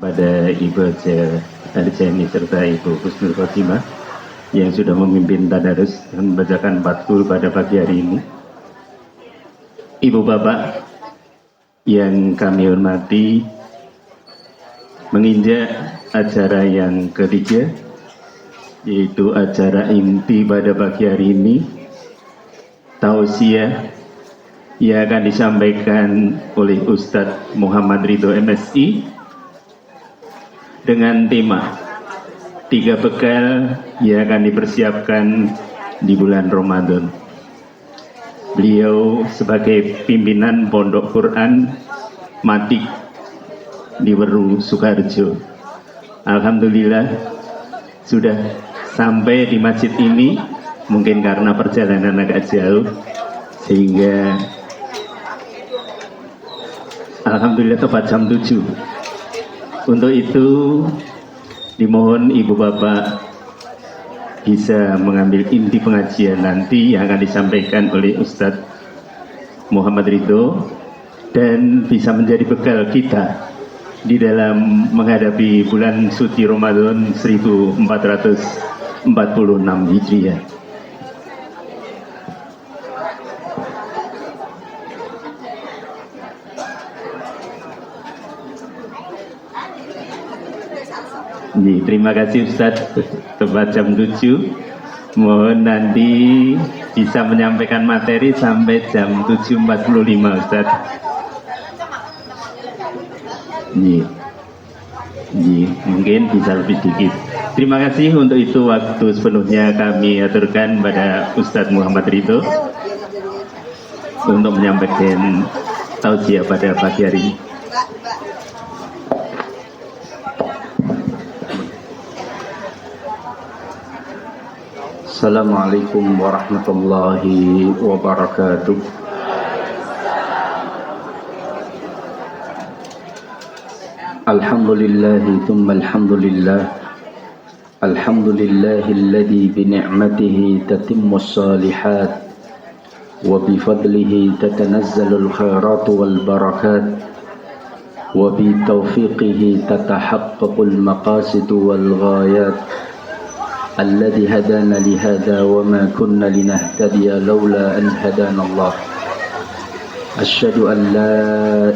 pada Ibu Haja Arjani serta Ibu Husnul Khotimah yang sudah memimpin tadarus dan membacakan fatul pada pagi hari ini. Ibu bapak yang kami hormati, menginjak acara yang ketiga, yaitu acara inti pada pagi hari ini, tausiah yang akan disampaikan oleh Ustadz Muhammad Ridho MSI dengan tema 3 bekal yang akan dipersiapkan di bulan Ramadan. Beliau sebagai pimpinan Pondok Quran Matik di Weru, Sukoharjo. Alhamdulillah sudah sampai di masjid ini, mungkin karena perjalanan agak jauh, sehingga alhamdulillah tepat jam 7. Untuk itu dimohon ibu bapak bisa mengambil inti pengajian nanti yang akan disampaikan oleh Ustadz Muhammad Ridho dan bisa menjadi bekal kita di dalam menghadapi bulan suci Ramadan 1446 Hijriah. Terima kasih Ustadz, tepat jam 7. Mohon nanti bisa menyampaikan materi sampai jam 7.45 Ustadz. Mungkin bisa lebih dikit. Terima kasih. Untuk itu waktu sepenuhnya kami aturkan pada Ustadz Muhammad Ridho untuk menyampaikan tausiah pada pagi hari ini. Assalamualaikum warahmatullahi wabarakatuh. Alhamdulillahi thumma alhamdulillah. Alhamdulillahilladzi bini'matihi tatimmus shalihat wa bifadlihi tatanazzalul khairatu wal barakat wa bitaufiqihi tatahaqqaqul maqasidu wal ghayat. الذي هدانا لهذا وما كنا لنهتدي لولا أن هدانا الله. أشهد أن لا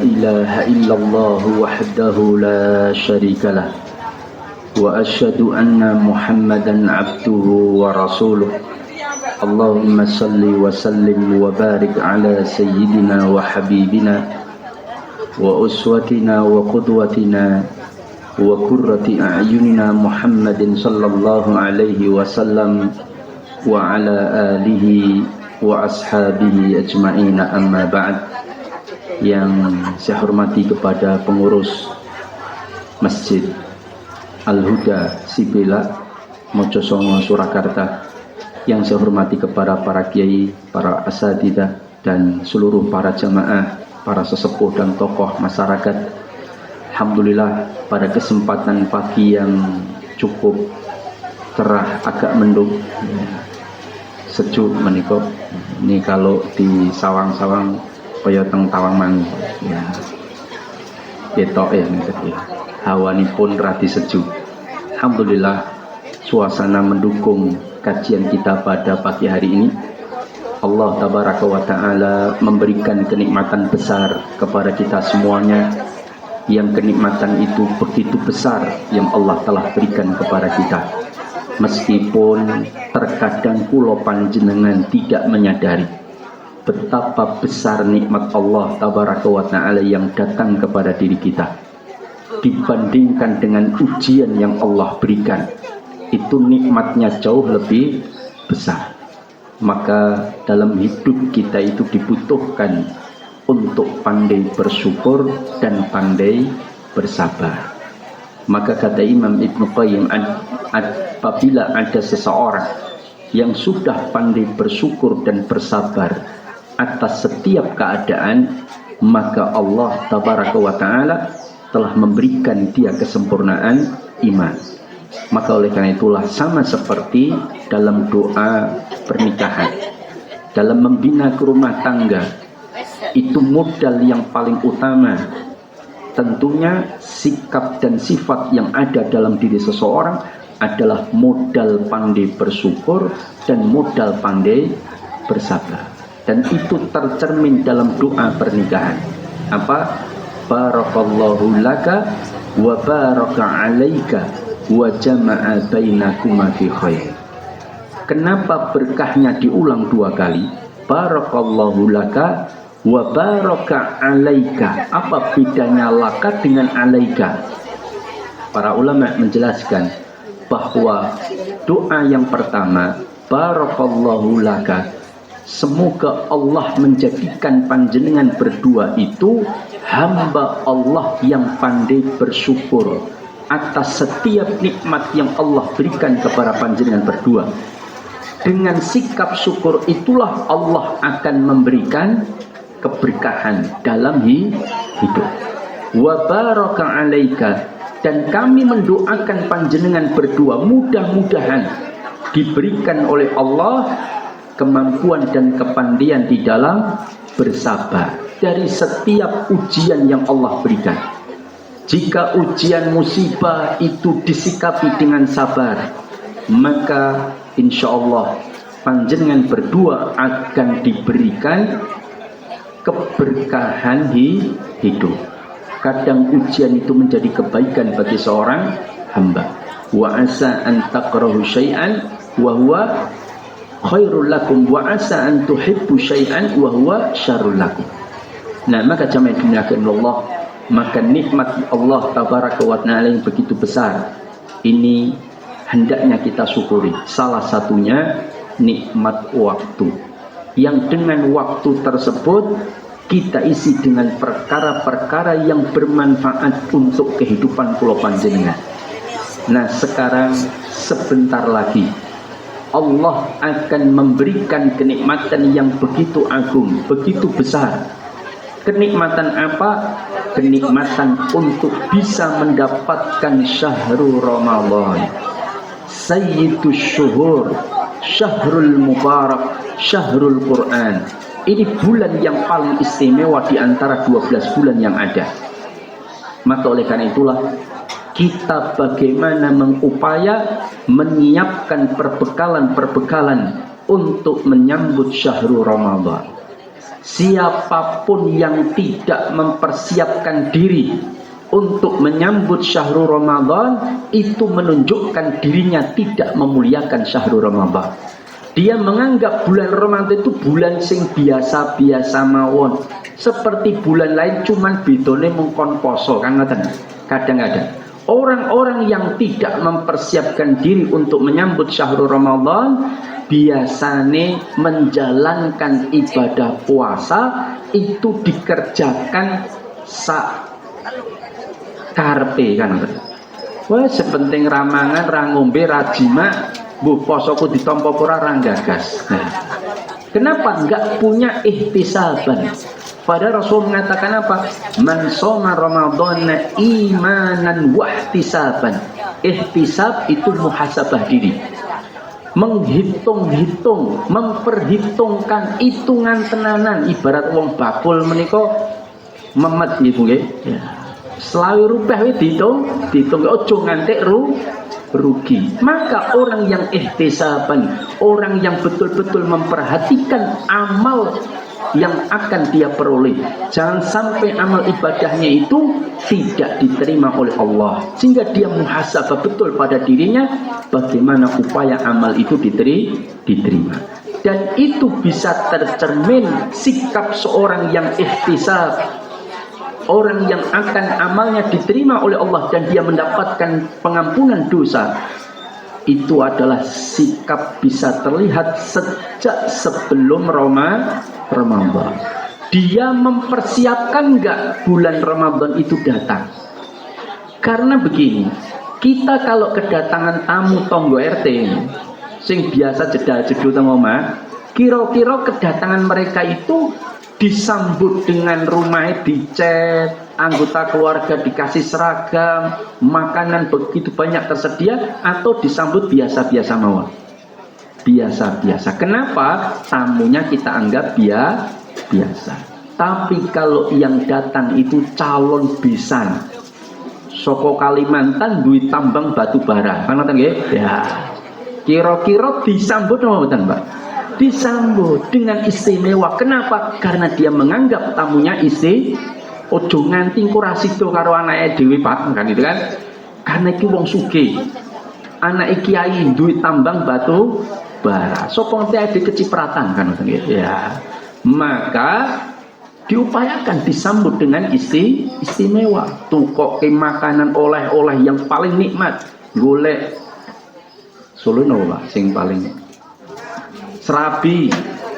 إله إلا الله وحده لا شريك له وأشهد أن محمدا عبده ورسوله. اللهم صل وسلم وبارك على سيدنا وحبيبنا وأسوتنا وقدوتنا وقرة أعيننا محمد صلى الله عليه وسلم وعلى آله وأصحابه أجمعين. أما بعد. Yang saya hormati kepada pengurus Masjid Al-Huda Sibila Mojosongo Surakarta, yang saya hormati kepada para kiai, para asatidzah dan seluruh para jamaah, para sesepuh dan tokoh masyarakat. Alhamdulillah pada kesempatan pagi yang cukup cerah, agak mendung, sejuk menikah. Ini kalau di sawang-sawang kaya teng Tawangmangu ya, ketok ya, hawani pun radi sejuk. Alhamdulillah suasana mendukung kajian kita pada pagi hari ini. Allah tabaraka wa ta'ala memberikan kenikmatan besar kepada kita semuanya, yang kenikmatan itu begitu besar yang Allah telah berikan kepada kita. Meskipun terkadang kula panjenengan tidak menyadari betapa besar nikmat Allah tabaraka wa ta'ala yang datang kepada diri kita dibandingkan dengan ujian yang Allah berikan, itu nikmatnya jauh lebih besar. Maka dalam hidup kita itu dibutuhkan untuk pandai bersyukur dan pandai bersabar. Maka kata Imam Ibn Qayyim, apabila ada seseorang yang sudah pandai bersyukur dan bersabar atas setiap keadaan, maka Allah tabaraka wa ta'ala telah memberikan dia kesempurnaan iman. Maka oleh karena itulah sama seperti dalam doa pernikahan, dalam membina ke rumah tangga, itu modal yang paling utama tentunya sikap dan sifat yang ada dalam diri seseorang adalah modal pandai bersyukur dan modal pandai bersabar. Dan itu tercermin dalam doa pernikahan. Apa? Barakallahu laka wa baraka alaika wa jama'a bainakuma fi khair. Kenapa berkahnya diulang 2 kali? Barakallahu laka wa baraka alaika. Apa bedanya laka dengan alaika? Para ulama menjelaskan bahwa doa yang pertama, barakallahu laka, semoga Allah menjadikan panjenengan berdua itu hamba Allah yang pandai bersyukur atas setiap nikmat yang Allah berikan kepada panjenengan berdua. Dengan sikap syukur itulah Allah akan memberikan keberkahan dalam hidup. Wa baraka alaika, dan kami mendoakan panjenengan berdua mudah-mudahan diberikan oleh Allah kemampuan dan kepandaian di dalam bersabar dari setiap ujian yang Allah berikan. Jika ujian musibah itu disikapi dengan sabar, maka insya Allah panjenengan berdua akan diberikan keberkahan hidup. Kadang ujian itu menjadi kebaikan bagi seorang hamba. Wa asa an takrahu syai'an wa huwa khairul lakum wa asa an tuhibbu syai'an wa huwa syarrul lakum. Nah, maka jamaah dimuliakan Allah, maka nikmat Allah tabaraka wa ta'ala yang begitu besar ini hendaknya kita syukuri. Salah satunya nikmat waktu, yang dengan waktu tersebut kita isi dengan perkara-perkara yang bermanfaat untuk kehidupan kula panjenengan. Nah, sekarang sebentar lagi Allah akan memberikan kenikmatan yang begitu agung, begitu besar. Kenikmatan apa? Kenikmatan untuk bisa mendapatkan syahrul Ramadan, sayyidus syuhur, syahrul mubarak, syahrul Quran. Ini bulan yang paling istimewa di antara 12 bulan yang ada. Maka oleh karena itulah kita bagaimana mengupaya menyiapkan perbekalan-perbekalan untuk menyambut syahrul Ramadan. Siapapun yang tidak mempersiapkan diri untuk menyambut syahrul Ramadan, itu menunjukkan dirinya tidak memuliakan syahrul Ramadan. Dia menganggap bulan Ramadan itu bulan sing biasa-biasa mawon, seperti bulan lain cuman bedone mengkon poso kan ngoten. Kadang-kadang orang-orang yang tidak mempersiapkan diri untuk menyambut syahrul Ramadan biasanya menjalankan ibadah puasa itu dikerjakan karpe kan. Wah, sepenting ramangan, ra ngombe, ra jima, mbuh posoku ditampa ora ra gagas. Nah, kenapa enggak punya ihtisaban? Padahal Rasul mengatakan apa? Man shoma ramadhana imanan wa ihtisaban. Ihtisab itu muhasabah diri. Menghitung-hitung, memperhitungkan hitungan tenanan, ibarat wong bakul menika memet nggih nggih. Ya. Selawi rupiah dihitung ojo ngantek rugi. Maka orang yang ihtisaban, orang yang betul-betul memperhatikan amal yang akan dia peroleh, jangan sampai amal ibadahnya itu tidak diterima oleh Allah, sehingga dia muhasabah betul pada dirinya bagaimana upaya amal itu diterima. Dan itu bisa tercermin sikap seorang yang ihtisab, orang yang akan amalnya diterima oleh Allah dan dia mendapatkan pengampunan dosa. Itu adalah sikap bisa terlihat sejak sebelum Ramadan. Dia mempersiapkan enggak bulan Ramadan itu datang? Karena begini, kita kalau kedatangan tamu tonggo RT sing biasa jedal-jedul teng omah, kira-kira kedatangan mereka itu disambut dengan rumahnya dicat, anggota keluarga dikasih seragam, makanan begitu banyak tersedia, atau disambut biasa-biasa mawon? Biasa-biasa. Kenapa? Tamunya kita anggap biasa. Tapi kalau yang datang itu calon besan soko Kalimantan duit tambang batu bara, kan ngoten nggih? Ya. Kira-kira disambut apa mboten, Pak? Disambut dengan istimewa. Kenapa? Karena dia menganggap tamunya ojo nganti ora sida karo anake dhewe, Pak, kan itu kan. Karena iki wong sugih. Anake kiai duit tambang batu bara. Sapa ngerti ada kecipratan, kan ngoten nggih? Ya. Maka diupayakan disambut dengan istimewa. Tukoke makanan oleh-oleh yang paling nikmat. Golek Solo nopo Pak sing paling serabi,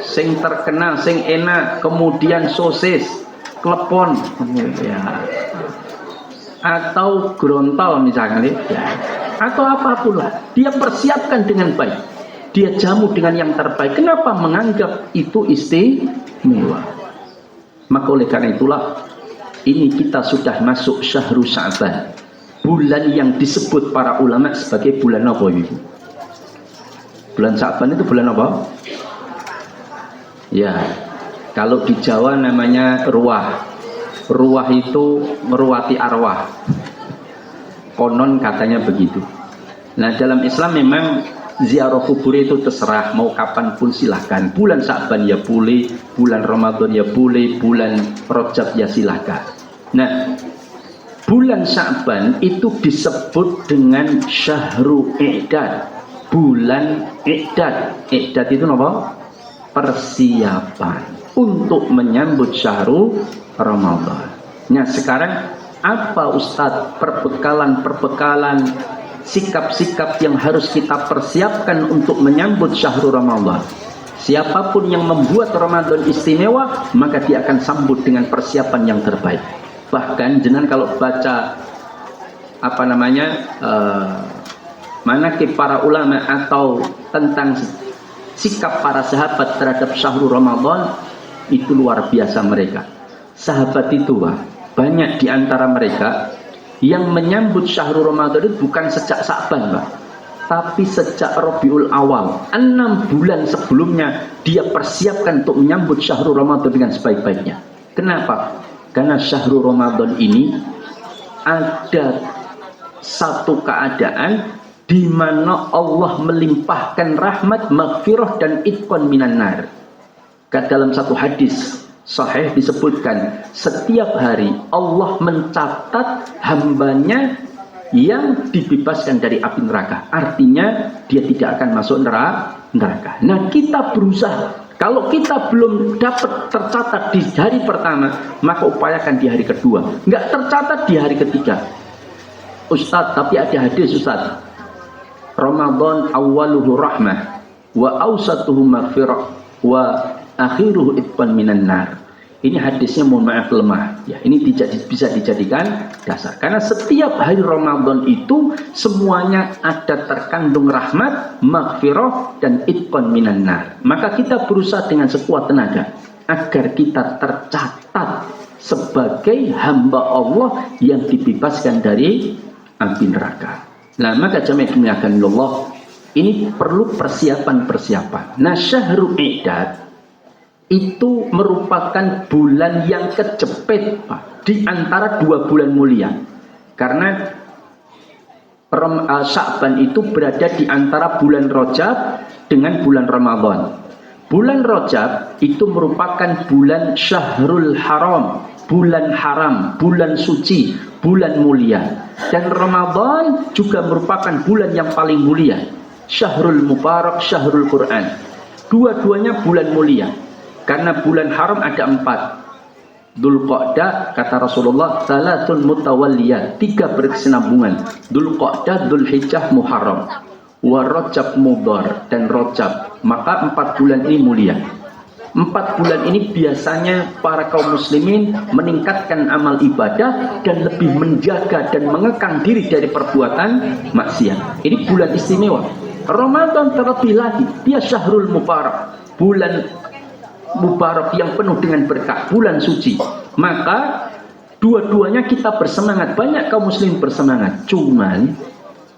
sing terkenal, sing enak, kemudian sosis, klepon, ya. Atau grontol misalnya, ya. Atau apapun lah, dia persiapkan dengan baik. Dia jamu dengan yang terbaik. Kenapa? Menganggap itu istimewa. Maka oleh karena itulah ini kita sudah masuk Syahrul Sya'ban, bulan yang disebut para ulama sebagai bulan apa Ibu? Bulan Sya'ban itu bulan apa? Ya, kalau di Jawa namanya ruah. Ruah itu meruati arwah. Konon katanya begitu. Nah, dalam Islam memang ziarah kubur itu terserah, mau kapan pun silahkan. Bulan Sya'ban ya boleh, bulan Ramadan ya boleh, bulan Rajab ya silahkan. Nah, bulan Sya'ban itu disebut dengan Syahrul I'dad. Bulan I'dad. I'dad itu apa? Persiapan untuk menyambut Syahrul Ramadan. Nah, sekarang apa Ustadz perbekalan sikap-sikap yang harus kita persiapkan untuk menyambut Syahrul Ramadan? Siapapun yang membuat Ramadan istimewa, maka dia akan sambut dengan persiapan yang terbaik. Bahkan jenengan kalau baca manaqib para ulama atau tentang sikap para sahabat terhadap Syahrul Ramadan, itu luar biasa mereka. Sahabat itu banyak di antara mereka yang menyambut Syahrul Ramadan itu bukan sejak Sa'ban, Pak, tapi sejak Rabiul Awal. 6 bulan sebelumnya dia persiapkan untuk menyambut Syahrul Ramadan dengan sebaik-baiknya. Kenapa? Karena Syahrul Ramadan ini ada satu keadaan di mana Allah melimpahkan rahmat, maghfirah dan itqan minan nar. Dalam satu hadis sahih disebutkan, setiap hari Allah mencatat hambanya yang dibebaskan dari api neraka. Artinya dia tidak akan masuk neraka. Nah, kita berusaha. Kalau kita belum dapat tercatat di hari pertama, maka upayakan di hari kedua. Enggak tercatat di hari ketiga. Ustadz, tapi ada hadis Ustadz. Ramadan awaluhu rahmah wa awsatuhu maghfirah wa akhiruhu itqan minan nar. Ini hadisnya mohon maaf lemah. Ya, ini tidak bisa dijadikan dasar. Karena setiap hari Ramadan itu semuanya ada terkandung rahmat, maghfirah dan itqan minan nar. Maka kita berusaha dengan sekuat tenaga agar kita tercatat sebagai hamba Allah yang dibebaskan dari api neraka. Nah, maka jamaah dimuliakan Allah, ini perlu persiapan-persiapan. Nah, Syahrul I'dad itu merupakan bulan yang kejepit, Pak, di antara 2 bulan mulia. Karena Sya'ban itu berada di antara bulan Rajab dengan bulan Ramadan. Bulan Rajab itu merupakan bulan Syahrul Haram, bulan haram, bulan suci, bulan mulia. Dan Ramadan juga merupakan bulan yang paling mulia, Syahrul Mubarak, Syahrul Quran. Dua-duanya bulan mulia. Karena bulan haram ada 4. Dzulqa'dah, kata Rasulullah, salatun mutawalliyat, 3 berkesinambungan. Dzulqa'dah, Dzulhijjah, Muharram, wa Rajab Mudhar, dan Rajab. Maka 4 bulan ini mulia. 4 bulan ini biasanya para kaum muslimin meningkatkan amal ibadah dan lebih menjaga dan mengekang diri dari perbuatan maksiat. Ini bulan istimewa. Ramadan terlebih lagi, dia Syahrul Mubarak, bulan Mubarak yang penuh dengan berkah, bulan suci. Maka dua-duanya kita bersemangat, banyak kaum muslim bersemangat. Cuman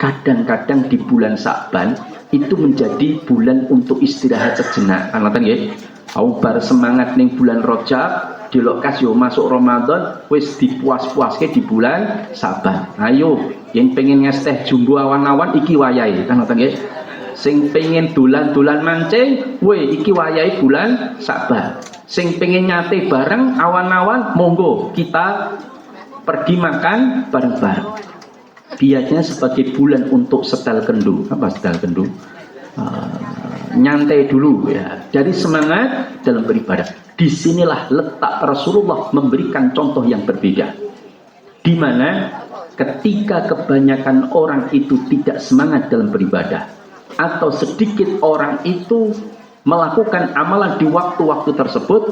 kadang-kadang di bulan Sya'ban itu menjadi bulan untuk istirahat sejenak. Karena tadi Aku bar semangat ning bulan Rajab, di lokasi masuk Ramadan wis dipuas-puaske di bulan Saban. Ayo yang pengen ngesteh jumbo awan-awan iki wayahe kan ngoten nggih. Sing pengen dolan-dolan mancing, iki wayahe bulan Saban. Sing pengen nyate bareng awan-awan, monggo kita pergi makan bareng-bareng. Biasanya sebagai bulan untuk setel kendu. Apa setel kendu? Nyantai dulu ya. Jadi semangat dalam beribadah. Disinilah letak Rasulullah memberikan contoh yang berbeda. Di mana ketika kebanyakan orang itu tidak semangat dalam beribadah, atau sedikit orang itu melakukan amalan di waktu-waktu tersebut,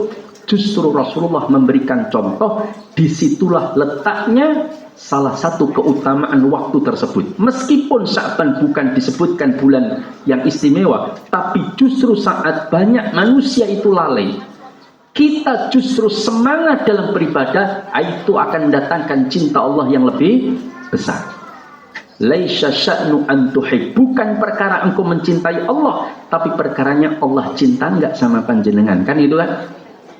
justru Rasulullah memberikan contoh. Disitulah letaknya salah satu keutamaan waktu tersebut. Meskipun Sya'ban bukan disebutkan bulan yang istimewa, tapi justru saat banyak manusia itu lalai, kita justru semangat dalam beribadah, itu akan mendatangkan cinta Allah yang lebih besar. Laisa sya'nu an tuhib, bukan perkara engkau mencintai Allah, tapi perkaranya Allah cinta enggak sama panjenengan, kan itu kan.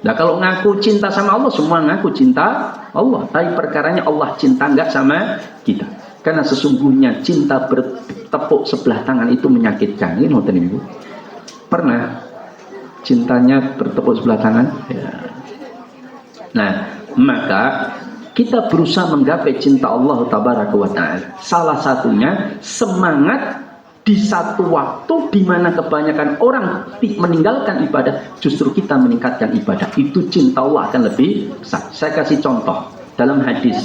Nah kalau ngaku cinta sama Allah, semua ngaku cinta Allah, tapi perkaranya Allah cinta enggak sama kita. Karena sesungguhnya cinta bertepuk sebelah tangan itu menyakitkan. Ini nonton Ibu. Pernah cintanya bertepuk sebelah tangan? Ya. Nah, maka kita berusaha menggapai cinta Allah Tabaraka wa Ta'ala. Salah satunya semangat di satu waktu di mana kebanyakan orang meninggalkan ibadah, justru kita meningkatkan ibadah. Itu cinta Allah akan lebih besar. Saya kasih contoh. Dalam hadis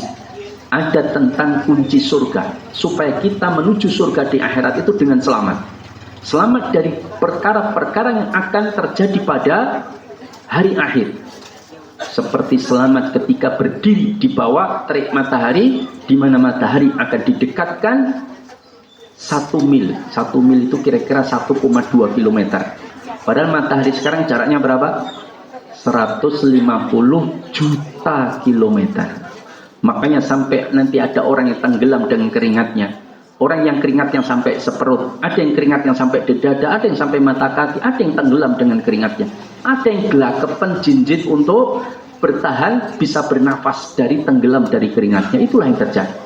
ada tentang kunci surga, supaya kita menuju surga di akhirat itu dengan selamat. Selamat dari perkara-perkara yang akan terjadi pada hari akhir. Seperti selamat ketika berdiri di bawah terik matahari, di mana matahari akan didekatkan 1 mil. 1 mil itu kira-kira 1,2 km. Padahal matahari sekarang jaraknya berapa? 150 juta kilometer. Makanya sampai nanti ada orang yang tenggelam dengan keringatnya. Orang yang keringatnya sampai seperut, ada yang keringatnya sampai di dada, ada yang sampai mata kaki, ada yang tenggelam dengan keringatnya. Ada yang gelakepen jinjit untuk bertahan, bisa bernafas dari tenggelam dari keringatnya. Itulah yang terjadi.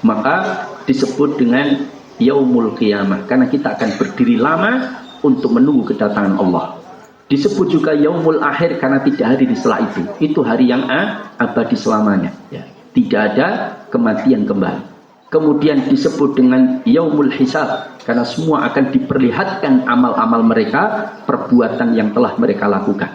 Maka disebut dengan Yaumul Qiyamah, karena kita akan berdiri lama untuk menunggu kedatangan Allah. Disebut juga Yaumul Akhir karena tidak hari di setelah itu. Itu hari yang abadi selamanya. Ya. Tidak ada kematian kembali. Kemudian disebut dengan Yaumul Hisab karena semua akan diperlihatkan amal-amal mereka, perbuatan yang telah mereka lakukan.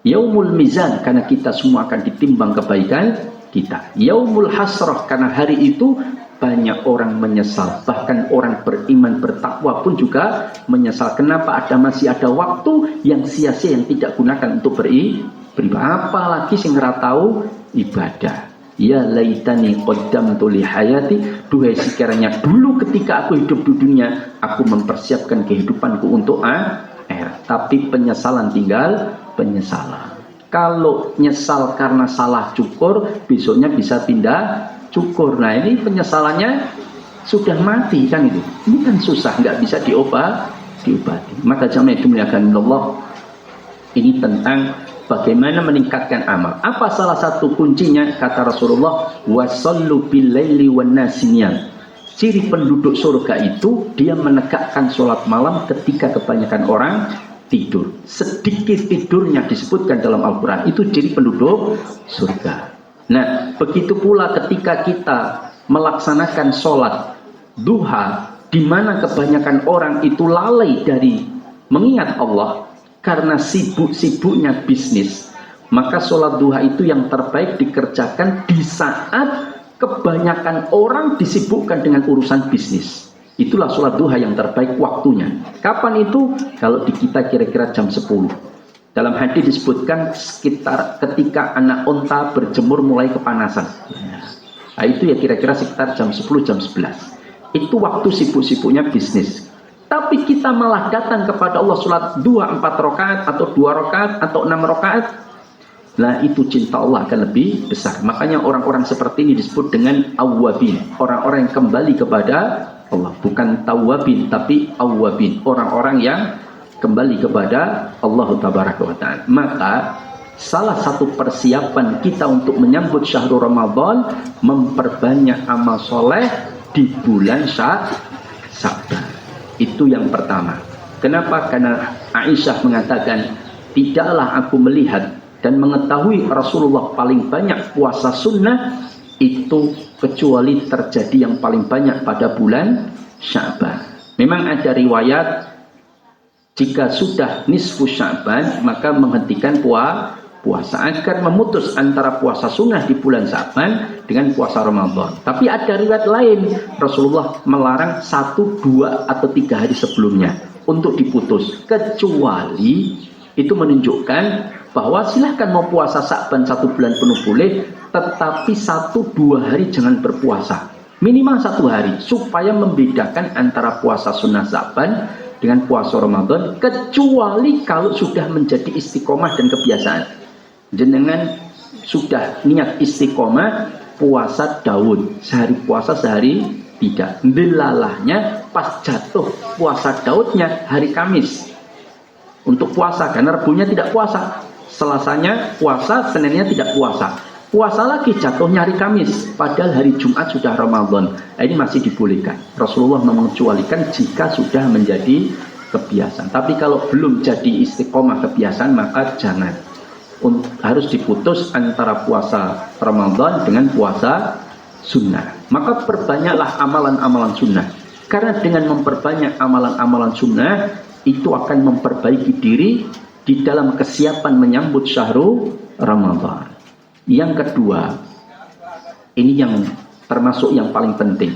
Yaumul Mizan karena kita semua akan ditimbang kebaikan kita. Yaumul Hasrah karena hari itu banyak orang menyesal, bahkan orang beriman bertakwa pun juga menyesal. Kenapa masih ada waktu yang sia-sia yang tidak gunakan untuk beribadah? Apalagi sing ora tahu ibadah. Ya laitani qaddamtu li hayati, duhai sekiranya dulu ketika aku hidup di dunia aku mempersiapkan kehidupanku untuk akhirat. Tapi penyesalan tinggal penyesalan. Kalau nyesal karena salah cukur, besoknya bisa pindah cukur. Nah ini penyesalannya sudah mati kan itu. Ini kan susah, nggak bisa diobati. Maka jamaah dimuliakan Allah, ini tentang bagaimana meningkatkan amal. Apa salah satu kuncinya? Kata Rasulullah, wasallu billaili wan nasiniyan. Ciri penduduk surga itu dia menegakkan sholat malam ketika kebanyakan orang tidur. Sedikit tidurnya disebutkan dalam Al-Quran. Itu ciri penduduk surga. Nah, begitu pula ketika kita melaksanakan sholat duha, di mana kebanyakan orang itu lalai dari mengingat Allah karena sibuk-sibuknya bisnis, maka sholat duha itu yang terbaik dikerjakan di saat kebanyakan orang disibukkan dengan urusan bisnis. Itulah sholat duha yang terbaik waktunya. Kapan itu? Kalau di kita kira-kira jam 10. Dalam hadis disebutkan sekitar ketika anak onta berjemur mulai kepanasan. Nah, itu ya kira-kira sekitar jam 10, jam 11. Itu waktu sibuk-sibuknya bisnis. Tapi kita malah datang kepada Allah sholat 2, 4 rakaat atau 2 rakaat atau 6 rakaat. Nah itu cinta Allah akan lebih besar. Makanya orang-orang seperti ini disebut dengan awwabin. Orang-orang yang kembali kepada Allah. Bukan tawwabin tapi awwabin. Orang-orang yang kembali kepada Allah Tabaraka wa Ta'ala. Maka salah satu persiapan kita untuk menyambut syahrul Ramadan, memperbanyak amal soleh di bulan Sya'ban. Itu yang pertama. Kenapa? Karena Aisyah mengatakan, tidaklah aku melihat dan mengetahui Rasulullah paling banyak puasa sunnah itu kecuali terjadi yang paling banyak pada bulan Sya'ban. Memang ada riwayat jika sudah nisfu Sya'ban maka menghentikan puasa agar memutus antara puasa sunnah di bulan Sya'ban dengan puasa Ramadan. Tapi ada riwayat lain, Rasulullah melarang 1, 2 atau 3 hari sebelumnya untuk diputus, kecuali itu menunjukkan bahwa silahkan mau puasa Sya'ban 1 bulan penuh boleh, tetapi 1-2 hari jangan berpuasa, minimal 1 hari, supaya membedakan antara puasa sunnah Sya'ban dengan puasa Ramadan, kecuali kalau sudah menjadi istiqomah dan kebiasaan. Jenengan sudah niat istiqomah puasa Daud, sehari puasa sehari tidak, delalahnya pas jatuh puasa Daudnya hari Kamis untuk puasa, karena Rebunya tidak puasa, Selasanya puasa, Seninnya tidak puasa, puasa lagi jatuhnya hari Kamis, padahal hari Jumat sudah Ramadan. Ini masih dibolehkan. Rasulullah mengecualikan jika sudah menjadi kebiasaan. Tapi kalau belum jadi istiqomah kebiasaan maka jangan. Harus diputus antara puasa Ramadan dengan puasa sunnah. Maka perbanyaklah amalan-amalan sunnah. Karena dengan memperbanyak amalan-amalan sunnah itu akan memperbaiki diri di dalam kesiapan menyambut syahrul Ramadan. Yang kedua, ini yang termasuk yang paling penting.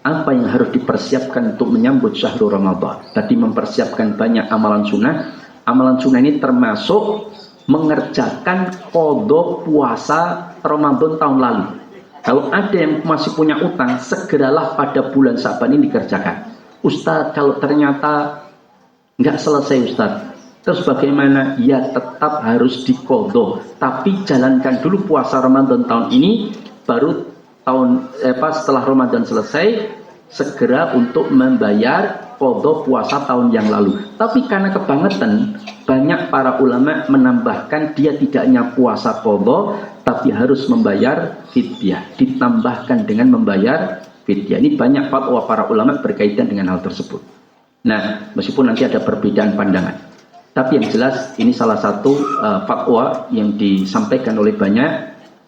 Apa yang harus dipersiapkan untuk menyambut syahrul Ramadan? Tadi mempersiapkan banyak amalan sunnah. Amalan sunnah ini termasuk mengerjakan qadha puasa Ramadan tahun lalu. Kalau ada yang masih punya utang, segeralah pada bulan Sya'ban ini dikerjakan. Ustaz, kalau ternyata nggak selesai Ustaz, terus bagaimana? Ya tetap harus diqadha, tapi jalankan dulu puasa Ramadan tahun ini, baru setelah Ramadan selesai segera untuk membayar qadha puasa tahun yang lalu. Tapi karena kebangetan, banyak para ulama menambahkan dia tidak hanya puasa qadha, tapi harus membayar fidyah, ditambahkan dengan membayar fidyah. Ini banyak fatwa para ulama berkaitan dengan hal tersebut. Nah, meskipun nanti ada perbedaan pandangan, tapi yang jelas ini salah satu fatwa yang disampaikan oleh banyak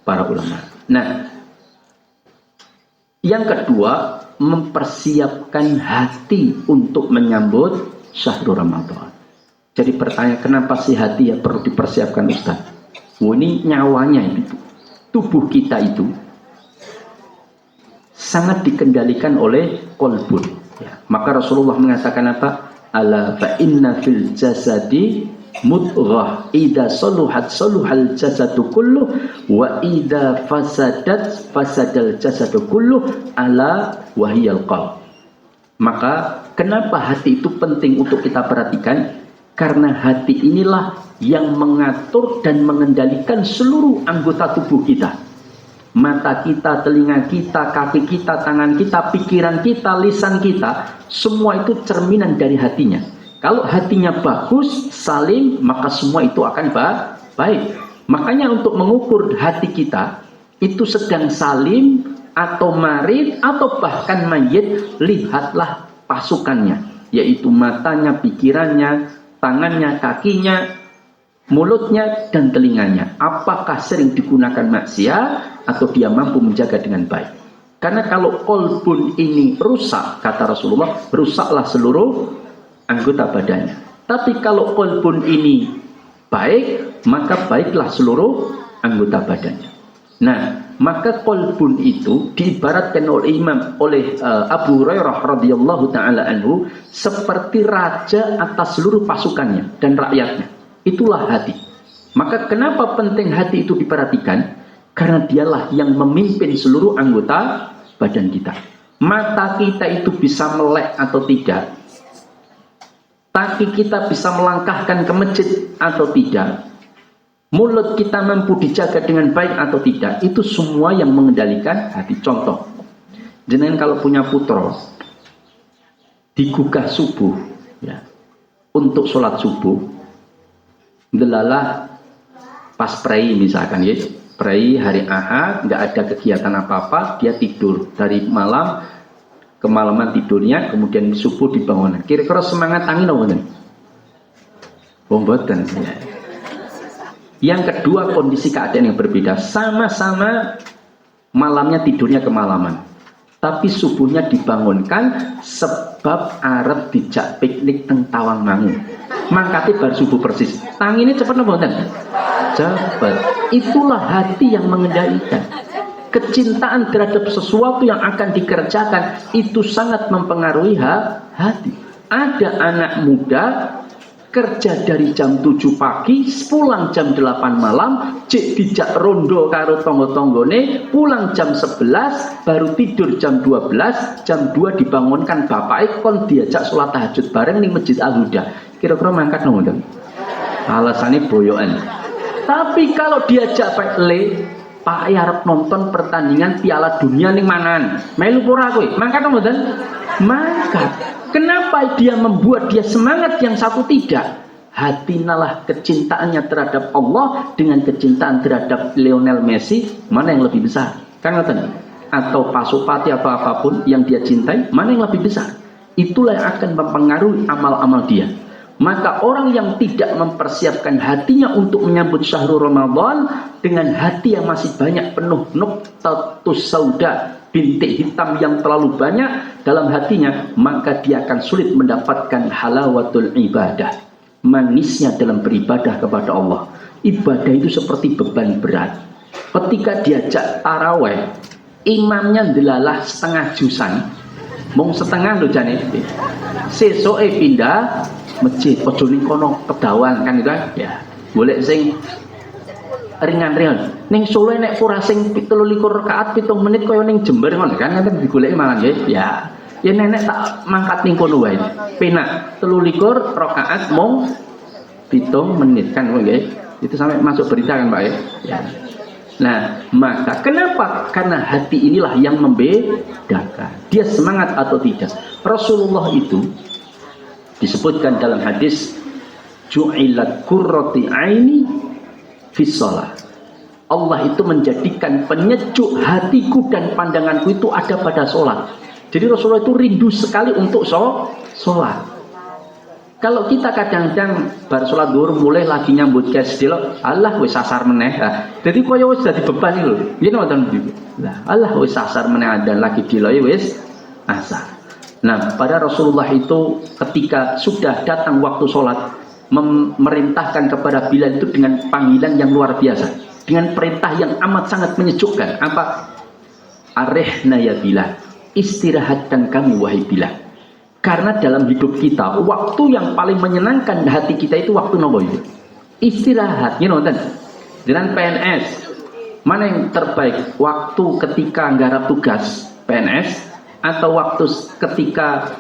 para ulama. Nah, yang kedua, mempersiapkan hati untuk menyambut syahrul Ramadan. Jadi pertanyaan, kenapa sih hati ya perlu dipersiapkan Ustaz? Ini nyawanya itu, tubuh kita itu sangat dikendalikan oleh qalbun. Ya. Maka Rasulullah mengatakan apa? Ala fa inna fil jasadi mudghah idza saluhat saluhal jasadu kullu wa idza fasadat fasadal jasadu kullu ala wahiyal qalb. Maka kenapa hati itu penting untuk kita perhatikan? Karena hati inilah yang mengatur dan mengendalikan seluruh anggota tubuh kita. Mata kita, telinga kita, kaki kita, tangan kita, pikiran kita, lisan kita, semua itu cerminan dari hatinya. Kalau hatinya bagus, salim, maka semua itu akan baik. Makanya untuk mengukur hati kita, itu sedang salim, atau marid, atau bahkan mayit, lihatlah pasukannya. Yaitu matanya, pikirannya, tangannya, kakinya, mulutnya, dan telinganya. Apakah sering digunakan maksiat, atau dia mampu menjaga dengan baik. Karena kalau qalbun ini rusak, kata Rasulullah, rusaklah seluruh anggota badannya. Tapi kalau qalbun ini baik, maka baiklah seluruh anggota badannya. Nah, maka qalbun itu diibaratkan oleh Abu Hurairah radhiyallahu taala anhu seperti raja atas seluruh pasukannya dan rakyatnya. Itulah hati. Maka kenapa penting hati itu diperhatikan? Karena dialah yang memimpin seluruh anggota badan kita. Mata kita itu bisa melek atau tidak, kaki kita bisa melangkahkan ke masjid atau tidak, mulut kita mampu dijaga dengan baik atau tidak, itu semua yang mengendalikan hati. Contoh, jenengan kalau punya putra digugah subuh ya, untuk sholat subuh, delalah pas prei misalkan ya, prei hari Ahad nggak ada kegiatan apa-apa, dia tidur dari malam kemalaman tidurnya, kemudian subuh dibangun. Kira-kira semangat angin apa betul? Bombatan. Yang kedua, kondisi keadaan yang berbeda, sama-sama malamnya tidurnya kemalaman, tapi subuhnya dibangunkan sebab arep dijak piknik teng Tawangmangu. Mangkate bar subuh persis. Tangine cepet napa mboten? Cepet. Itulah hati yang mengendalikan. Kecintaan terhadap sesuatu yang akan dikerjakan itu sangat mempengaruhi hati. Ada anak muda kerja dari jam 7 pagi, pulang jam 8 malam, cek dijak rondo karo tonggo-tonggone, pulang jam 11, baru tidur jam 12, jam 2 dibangunkan bapaknya kon diajak sholat tahajud bareng ning Masjid Al-Huda. Kira-kira mangkat napa? Alasannya boyokan. Tapi kalau diajak Pak arep nonton pertandingan Piala Dunia ning manan. Melu ora kowe? Mangkat mboten? Mangkat. Kenapa dia membuat dia semangat yang satu tidak? Hati nalah kecintaannya terhadap Allah dengan kecintaan terhadap Lionel Messi, mana yang lebih besar? Kan ngoten? Atau Pasupati atau apapun yang dia cintai, mana yang lebih besar? Itulah yang akan mempengaruhi amal-amal dia. Maka orang yang tidak mempersiapkan hatinya untuk menyambut syahrul Ramadan dengan hati yang masih banyak penuh nuqtatus sauda, bintik hitam yang terlalu banyak dalam hatinya, maka dia akan sulit mendapatkan halawatul ibadah, manisnya dalam beribadah kepada Allah. Ibadah itu seperti beban berat. Ketika diajak taraweh, imamnya delalah setengah jusan, mung setengah lho jane. Sesoke pindah masjid, ojo ning kono kedawan kan itu kan ya. Golek sing ringan-ringan. Ning Solo nek ora sing 23 rakaat 7 menit kaya ning Jember ngono kan nanti digoleki malah nggih. Ya. Ya nenek tak mangkat ning kono wae. Penak 23 rakaat mung 7 menit kan nggih. Itu sampai masuk berita kan Pak ya. Nah, maka kenapa? Karena hati inilah yang membedakan. Dia semangat atau tidak. Rasulullah itu disebutkan dalam hadis ju'ilat qurrati aini fis shalah. Allah itu menjadikan penyejuk hatiku dan pandanganku itu ada pada sholat. Jadi Rasulullah itu rindu sekali untuk sholat. Kalau kita kadang-kadang bar sholat dhuwur mulai lagi nyambut kesdil, Allah wis sasar meneh. Jadi koyo wis dadi beban iki lho. Yen wonten niku. Lah, Allah wis sasar meneh dan lagi diloe wis asar. Nah, pada Rasulullah itu ketika sudah datang waktu sholat, memerintahkan kepada Bilal itu dengan panggilan yang luar biasa, dengan perintah yang amat sangat menyejukkan. Apa? Arihna ya Bilal, istirahatkan kami wahai Bilal. Karena dalam hidup kita, waktu yang paling menyenangkan hati kita itu waktu nopo itu? Istirahat, nonton. Dengan PNS, mana yang terbaik? Waktu ketika nggarap tugas PNS, atau waktu ketika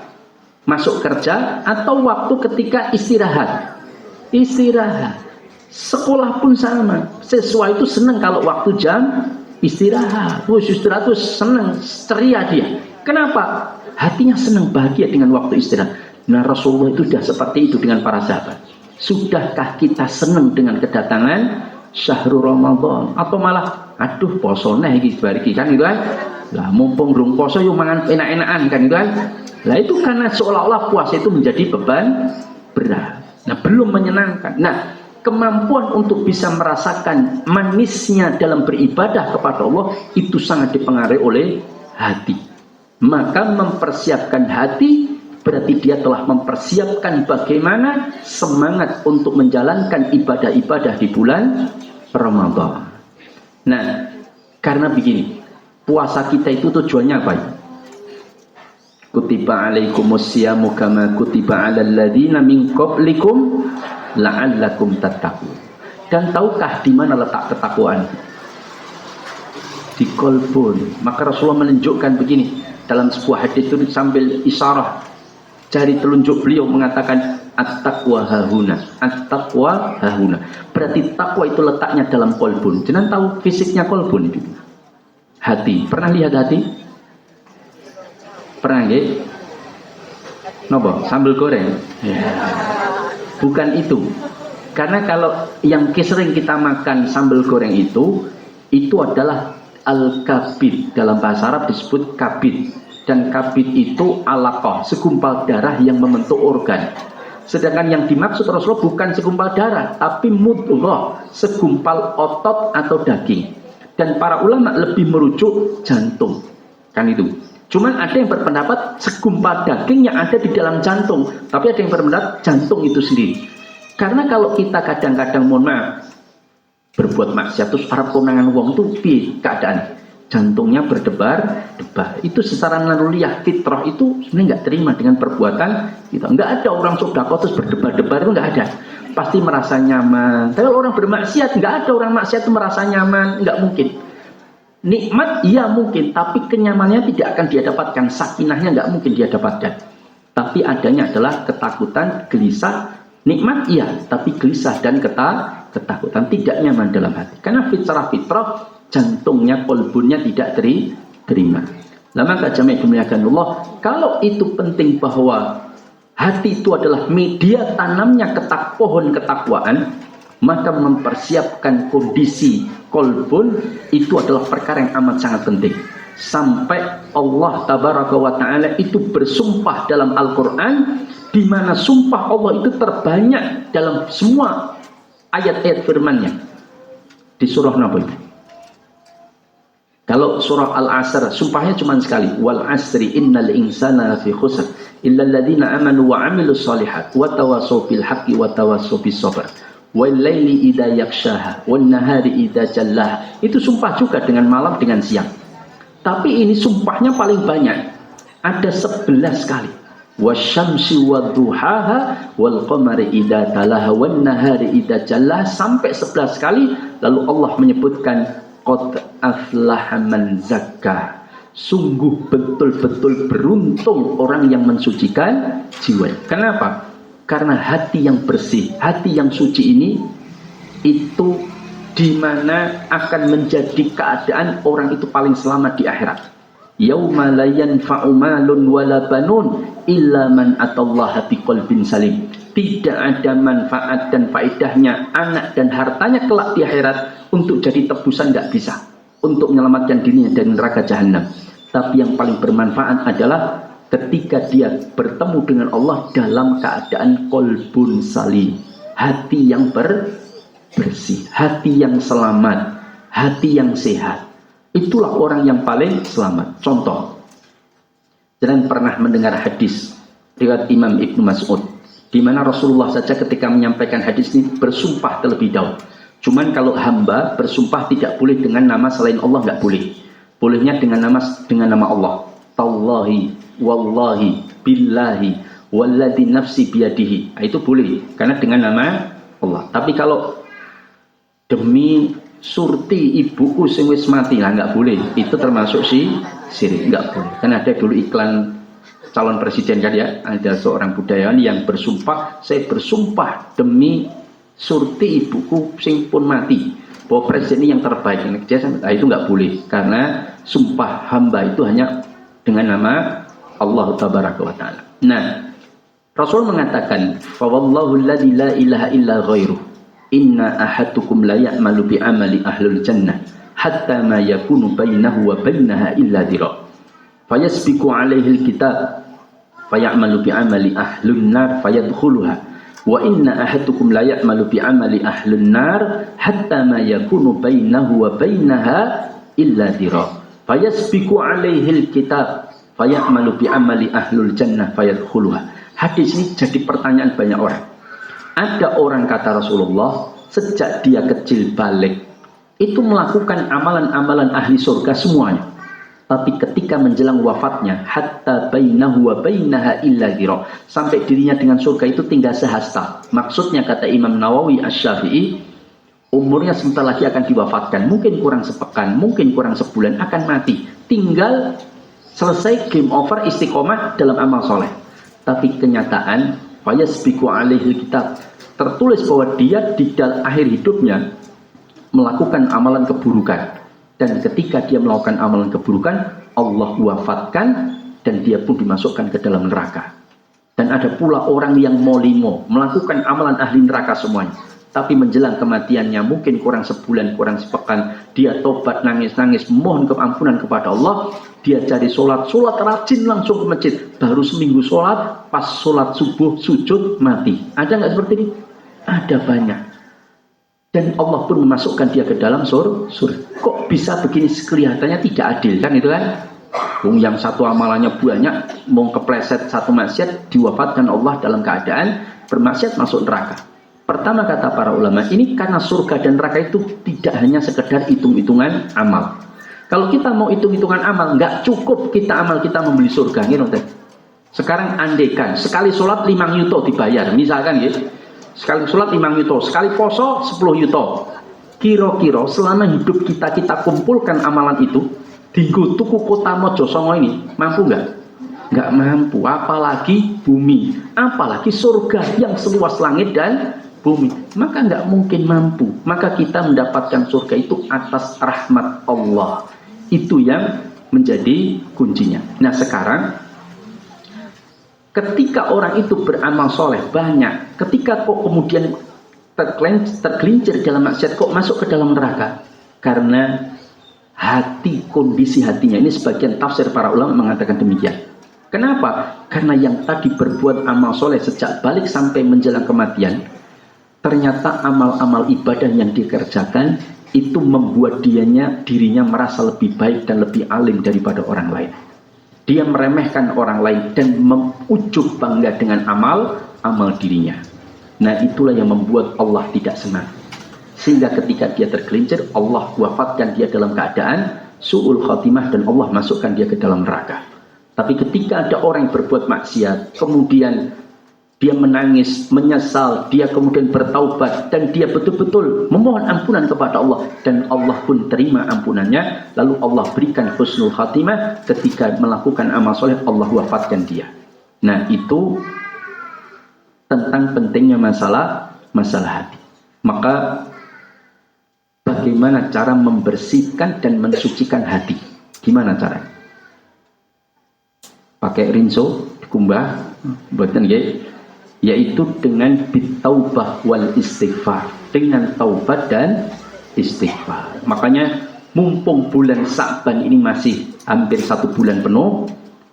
masuk kerja, atau waktu ketika istirahat? Istirahat. Sekolah pun sama. Siswa itu senang kalau waktu jam istirahat. Istirahat itu senang, ceria dia. Kenapa? Hatinya senang, bahagia dengan waktu istirahat. Nah, Rasulullah itu sudah seperti itu dengan para sahabat. Sudahkah kita senang dengan kedatangan syahrul Ramadan? Atau malah, aduh poso neh iki bariki kan itu kan? Lah mumpung rung poso yo mangan enak-enakan kan itu kan. Lah itu karena seolah-olah puasa itu menjadi beban berat. Nah, belum menyenangkan. Nah, kemampuan untuk bisa merasakan manisnya dalam beribadah kepada Allah itu sangat dipengaruhi oleh hati. Maka mempersiapkan hati berarti dia telah mempersiapkan bagaimana semangat untuk menjalankan ibadah-ibadah di bulan Ramadan. Nah, karena begini, puasa kita itu tujuannya apa? Kutiba alaikumus siyamu kama kutiba alal ladzina min qablikum la'allakum tattaqun. Dan tahukah di mana letak ketakwaan? Di qalbun. Maka Rasulullah menunjukkan begini dalam sebuah hadis itu sambil isyarah jari telunjuk beliau mengatakan at-taqwa hahuna, at-taqwa hahuna. Berarti takwa itu letaknya dalam qalbun. Jangan tahu fisiknya qalbun itu. Hati. Pernah lihat hati? Pernah nggih? Napa? Sambal goreng. Ya. Bukan itu. Karena kalau yang sering kita makan sambal goreng itu adalah al-kabid. Dalam bahasa Arab disebut kabid. Dan kabid itu alaqah, segumpal darah yang membentuk organ. Sedangkan yang dimaksud Rasulullah bukan segumpal darah, tapi mudghah, segumpal otot atau daging. Dan para ulama lebih merujuk jantung. Kan itu. Cuman ada yang berpendapat segumpal daging yang ada di dalam jantung. Tapi ada yang berpendapat jantung itu sendiri. Karena kalau kita kadang-kadang mohon maaf berbuat maksiat terus arep konangan wong itu piye keadaan? Jantungnya berdebar-debar. Itu secara naluriah fitrah itu sebenarnya nggak terima dengan perbuatan kita. Nggak ada orang sedekah terus berdebar-debar, itu nggak ada. Pasti merasa nyaman. Tapi kalau orang bermaksiat, nggak ada orang maksiat itu merasa nyaman, nggak mungkin. Nikmat iya mungkin, tapi kenyamanannya tidak akan dia dapatkan, sakinahnya nggak mungkin dia dapatkan. Tapi adanya adalah ketakutan, gelisah. Nikmat iya, tapi gelisah dan ketakutan, tidak nyaman dalam hati. Karena fitrah jantungnya, kolbunnya tidak terima. Lama maka jamaah dimuliakan Allah, kalau itu penting bahwa hati itu adalah media tanamnya pohon ketakwaan, maka mempersiapkan kondisi kolbun itu adalah perkara yang amat sangat penting. Sampai Allah tabaraka wa ta'ala itu bersumpah dalam Al-Quran, di mana sumpah Allah itu terbanyak dalam semua ayat-ayat firman-Nya. Di surah Nabi. Kalau surah Al-Asr sumpahnya cuma sekali, wal asri innal insana lafi khusr illa alladziina amanu wa 'amilus shalihat wa tawassaw bil haqqi wa tawassaw bis sabr wal laili idza yaghshaha wan nahari idza jallaha. Itu sumpah juga dengan malam dengan siang. Tapi ini sumpahnya paling banyak. Ada 11 kali. Wasyamsi wadduhaha wal qamari idza talaha wan nahari idza jallaha, sampai 11 kali. Lalu Allah menyebutkan qad aflaha man zakka. Sungguh betul-betul beruntung orang yang mensucikan jiwa. Kenapa? Karena hati yang bersih, hati yang suci ini itu di mana akan menjadi keadaan orang itu paling selamat di akhirat. Yauma la yanfa'u malun wala banun illa man atallaha biqalbin salim. Tidak ada manfaat dan faedahnya anak dan hartanya kelak di akhirat untuk jadi tebusan, nggak bisa. Untuk menyelamatkan dirinya dari neraka jahanam. Tapi yang paling bermanfaat adalah ketika dia bertemu dengan Allah dalam keadaan qalbun salim. Hati yang bersih, hati yang selamat, hati yang sehat. Itulah orang yang paling selamat. Contoh, jangan pernah mendengar hadis riwayat Imam Ibnu Mas'ud, di mana Rasulullah saja ketika menyampaikan hadis ini bersumpah terlebih dahulu. Cuman kalau hamba bersumpah tidak boleh dengan nama selain Allah, nggak boleh. Bolehnya dengan nama Allah. Tallahi, wallahi, billahi, walladzi nafsi biyadihi. Itu boleh karena dengan nama Allah. Tapi kalau demi surti ibuku sing wis mati, lah nggak boleh. Itu termasuk syirik, nggak boleh. Karena ada dulu iklan calon presiden kan ya, ada seorang budayawan yang bersumpah, saya bersumpah demi surti ibuku sing pun mati bahwa presiden ini yang terbaik. Nah, itu nggak boleh karena sumpah hamba itu hanya dengan nama Allah tabaraka wa ta'ala. Nah, Rasul mengatakan, fa wallahu alladzi la ilaha illa ghairuh, inna ahadukum la ya'malu bi amali ahlul jannah hatta ma yakunu bainahu wa bainaha illa dhira fayasbiqu alaihi alkitab fayamalu bi amali ahlun nar fayadkhuluha wa inna ahadukum la ya'malu bi amali ahlun nar hatta ma yakunu bainahu wa bainaha illa dhira fayasbiqu alaihi alkitab fayamalu bi amali ahlul jannah fayadkhuluha. Hadis ini jadi pertanyaan banyak orang. Ada orang, kata Rasulullah, sejak dia kecil balik itu melakukan amalan-amalan ahli surga semuanya. Tapi ketika menjelang wafatnya, hatta bainahu wa bainaha illa dhira, sampai dirinya dengan surga itu tinggal sehasta. Maksudnya, kata Imam Nawawi Asy-Syafi'i, umurnya sebentar lagi akan diwafatkan, mungkin kurang sepekan, mungkin kurang sebulan akan mati. Tinggal selesai, game over, istiqomah dalam amal soleh. Tapi kenyataan, fayasbiqu alaihi kitab, tertulis bahwa dia di dalam akhir hidupnya melakukan amalan keburukan, dan ketika dia melakukan amalan keburukan Allah wafatkan dan dia pun dimasukkan ke dalam neraka. Dan ada pula orang yang molimo melakukan amalan ahli neraka semuanya, tapi menjelang kematiannya mungkin kurang sebulan, kurang sepekan, dia tobat, nangis-nangis, mohon keampunan kepada Allah, dia cari sholat rajin langsung ke masjid, baru seminggu sholat, pas sholat subuh sujud mati. Ada nggak seperti ini? Ada banyak. Dan Allah pun memasukkan dia ke dalam surga. Kok bisa begini? Kelihatannya tidak adil kan itu kan? Yang satu amalannya banyak, mau kepleset satu maksiat, diwafatkan Allah dalam keadaan bermaksiat masuk neraka. Pertama kata para ulama, ini karena surga dan neraka itu tidak hanya sekedar hitung-hitungan amal. Kalau kita mau hitung-hitungan amal, nggak cukup amal kita membeli surga. Gitu. Sekarang andekan, sekali sholat 5 yuto dibayar, misalkan gitu. Sekali sholat 5 yuto, sekali poso 10 yuto. Kira-kira selama hidup kita kumpulkan amalan itu, dinggo tuku kota Mojosongo ini, mampu nggak? Nggak mampu, apalagi bumi, apalagi surga yang seluas langit dan bumi, maka nggak mungkin mampu. Maka kita mendapatkan surga itu atas rahmat Allah. Itu yang menjadi kuncinya. Nah sekarang, ketika orang itu beramal soleh banyak, ketika kok kemudian tergelincir dalam maksiat, kok masuk ke dalam neraka? Karena hati, kondisi hatinya. Ini sebagian tafsir para ulama mengatakan demikian. Kenapa? Karena yang tadi berbuat amal soleh sejak balik sampai menjelang kematian, ternyata amal-amal ibadah yang dikerjakan itu membuat dirinya merasa lebih baik dan lebih alim daripada orang lain. Dia meremehkan orang lain dan mengujub bangga dengan amal dirinya. Nah itulah yang membuat Allah tidak senang. Sehingga ketika dia tergelincir, Allah wafatkan dia dalam keadaan su'ul khatimah dan Allah masukkan dia ke dalam neraka. Tapi ketika ada orang yang berbuat maksiat, kemudian dia menangis, menyesal, dia kemudian bertaubat, dan dia betul-betul memohon ampunan kepada Allah, dan Allah pun terima ampunannya, lalu Allah berikan husnul khatimah, ketika melakukan amal soleh, Allah wafatkan dia. Nah itu tentang pentingnya masalah hati. Maka bagaimana cara membersihkan dan mensucikan hati? Gimana caranya? Pakai rinso, dikumbah, buatan yaitu dengan bitaubah wal istighfar, dengan taubat dan istighfar. Makanya mumpung bulan Sa'ban ini masih hampir 1 bulan penuh,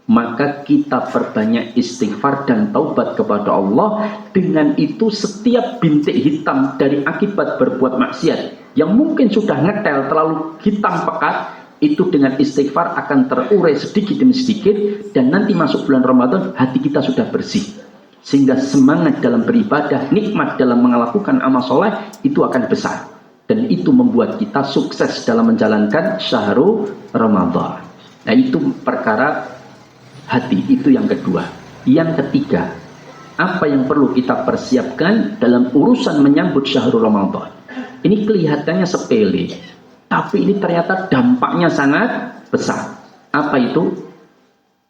maka kita perbanyak istighfar dan taubat kepada Allah. Dengan itu setiap bintik hitam dari akibat berbuat maksiat yang mungkin sudah ngetel terlalu hitam pekat, itu dengan istighfar akan terurai sedikit demi sedikit, dan nanti masuk bulan Ramadan hati kita sudah bersih, sehingga semangat dalam beribadah, nikmat dalam melakukan amal soleh itu akan besar, dan itu membuat kita sukses dalam menjalankan syahrul Ramadan. Nah itu perkara hati, itu yang kedua. Yang ketiga, apa yang perlu kita persiapkan dalam urusan menyambut syahrul Ramadan? Ini kelihatannya sepele, tapi ini ternyata dampaknya sangat besar. Apa itu?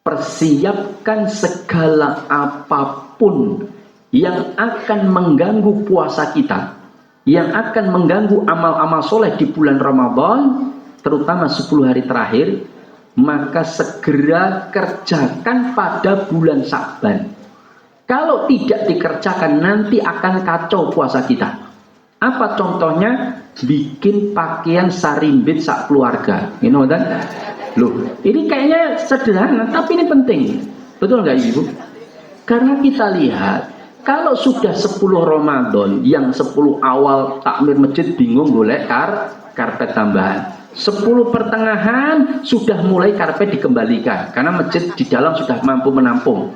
Persiapkan segala apapun yang akan mengganggu puasa kita, yang akan mengganggu amal-amal soleh di bulan Ramadan, terutama 10 hari terakhir, maka segera kerjakan pada bulan Sa'ban. Kalau tidak dikerjakan, nanti akan kacau puasa kita. Apa contohnya? Bikin pakaian sarimbit sak keluarga. You know that? Loh, ini kayaknya sederhana, tapi ini penting. Betul nggak Ibu? Karena kita lihat, kalau sudah 10 Ramadan, yang 10 awal takmir masjid bingung golek karpet tambahan. 10 pertengahan sudah mulai karpet dikembalikan, karena masjid di dalam sudah mampu menampung.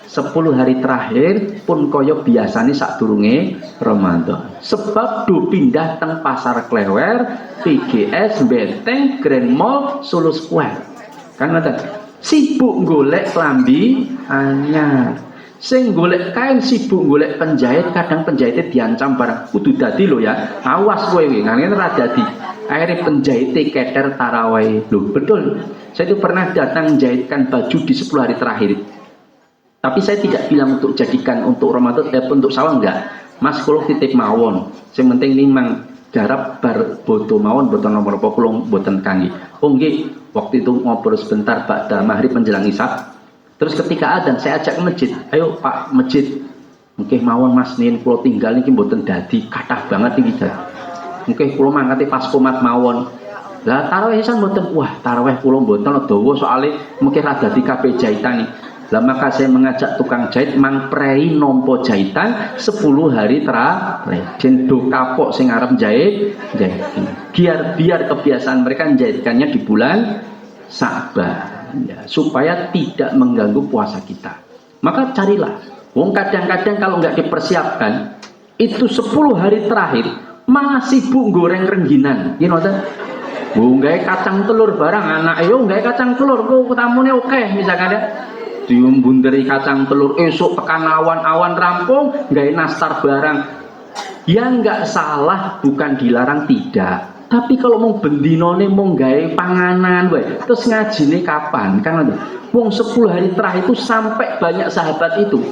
10 hari terakhir pun koyo biasanya sadurunge Ramadan. Sebab do pindah teng pasar Klewer, PGS, Beteng, Grand Mall, Solo Square. Karena sibuk golek klambi anyar. Sing golek kain sibuk golek penjahit, kadang penjahitnya diancam barang kudu dadi lho ya. Awas kowe ngene ra dadi. Akhirnya penjahitnya keter tarawih. Loh, betul. Saya itu pernah datang menjahitkan baju di 10 hari terakhir. Tapi saya tidak bilang untuk jadikan untuk Ramadan, untuk sawang enggak. Mas kulo titip mawon. Yang penting ini mang garap bar boto mawon, boten nomor apa kulo boten kangge. Oh nggih, waktu itu ngobrol sebentar ba'da maghrib menjelang isya. Terus ketika adzan saya ajak ke masjid. Ayo Pak, masjid Mungkin mawon Mas nin kula tinggal niki mboten dadi kathah banget iki jan. Mungkin kula mangkate pas komat mawon. Lah tarawih san mboten, wah tarawih kula mboten dawa soalé mungkin ra dadi kabeh jahitan nih. Lah maka saya mengajak tukang jahit mangprei nompo jahitan 10 hari terakhir. Jendo kapok sing arep jahit. Biar kebiasaan mereka menjahitkannya di bulan Sa'ban ya, supaya tidak mengganggu puasa kita. Maka carilah. Wong kadang-kadang kalau nggak dipersiapkan itu 10 hari terakhir malah sibuk goreng rengginan. You know that? Nggae kacang telur barang anak yo nggae kacang telur ku tamune oke misalkan ya. Diumbunderi kacang telur esok tekan awan rampung nggae nastar barang. Ya nggak salah, bukan dilarang tidak. Tapi kalau mau bendinone mau nggae panganan wae, terus ngajine kapan? Kan wong 10 hari terakhir itu sampai banyak sahabat itu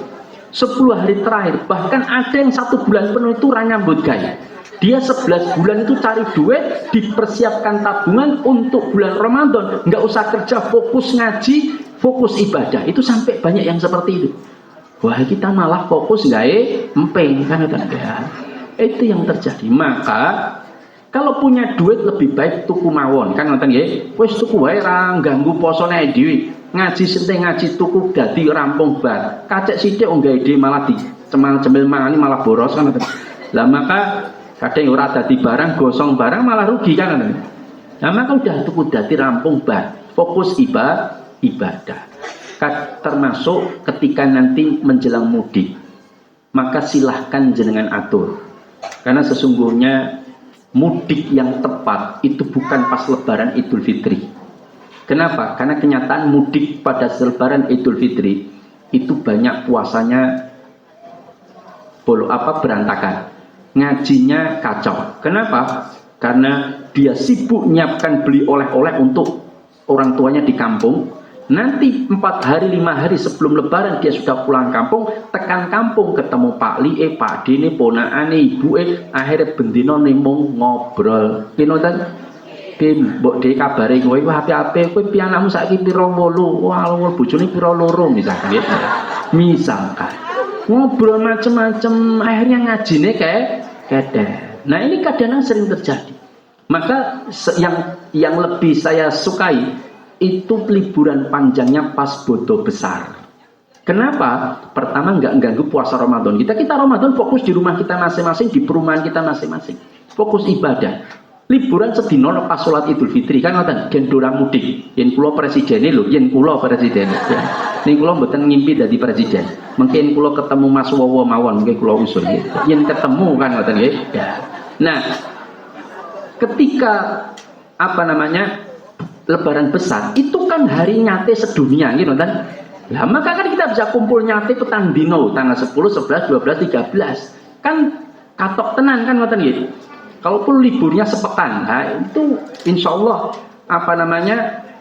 10 hari terakhir, bahkan ada yang 1 bulan penuh itu nyambut gawe. Dia 11 bulan itu cari duit, dipersiapkan tabungan untuk bulan Ramadan. Nggak usah kerja, fokus ngaji, fokus ibadah. Itu sampai banyak yang seperti itu. Wah, kita malah fokus empeng kan ya. Itu yang terjadi. Maka kalau punya duit lebih baik tuku mawon kan ngoten nggih. Wis tuku wae ra ganggu posone dhewe. Ngaji senting ngaji tuku dadi rampung bar. Kacek sithik nggawe dhewe malah dicemil-cemil mangani malah boros kan ngoten. Lah maka kadang ora dadi barang gosong barang malah rugi kan ngoten. Lah maka udah tuku dadi rampung bar. Fokus ibadah. Termasuk ketika nanti menjelang mudik. Maka silahkan jenengan atur. Karena sesungguhnya mudik yang tepat itu bukan pas lebaran Idul Fitri. Kenapa? Karena kenyataan mudik pada lebaran Idul Fitri itu banyak puasanya berantakan. Ngajinya kacau. Kenapa? Karena dia sibuk nyiapkan beli oleh-oleh untuk orang tuanya di kampung. Nanti 4 hari 5 hari sebelum lebaran dia sudah pulang kampung, tekan kampung ketemu Pak Lie, Pak Dene, ponakane, ibuke, akhirnya bendino nemong ngobrol. Kinoten mbok dhewe kabare kowe ape-ape kowe pianakmu saiki pira 8? Wah, bojone pira 2 misalkan gitu. Misalkan ngobrol macam-macam akhirnya ngajine kedeh. Nah, ini kadang-kadang sering terjadi. Maka yang lebih saya sukai itu liburan panjangnya pas bodo besar. Kenapa? Pertama nggak ganggu puasa Ramadan kita Ramadan fokus di rumah kita masing-masing, di perumahan kita masing-masing, fokus ibadah. Liburan sedino pas sholat Idul Fitri kan ngoten gendora mudik. Yen kula presidene lho, yen kula presiden. Ya. Ning kula mboten ngimpi dadi presiden. Mungkin kula ketemu Mas Wowo mawon, mungkin kula usul nggih. Yen ketemu kan ngoten nggih. Ya. Nah, ketika lebaran besar itu kan hari nyate sedunia gitu kan. Lah maka kan kita bisa kumpul nyate petang dino tanggal 10, 11, 12, 13. Kan katok tenan kan ngoten nggih. Kalaupun liburnya sepekan, nah itu insya Allah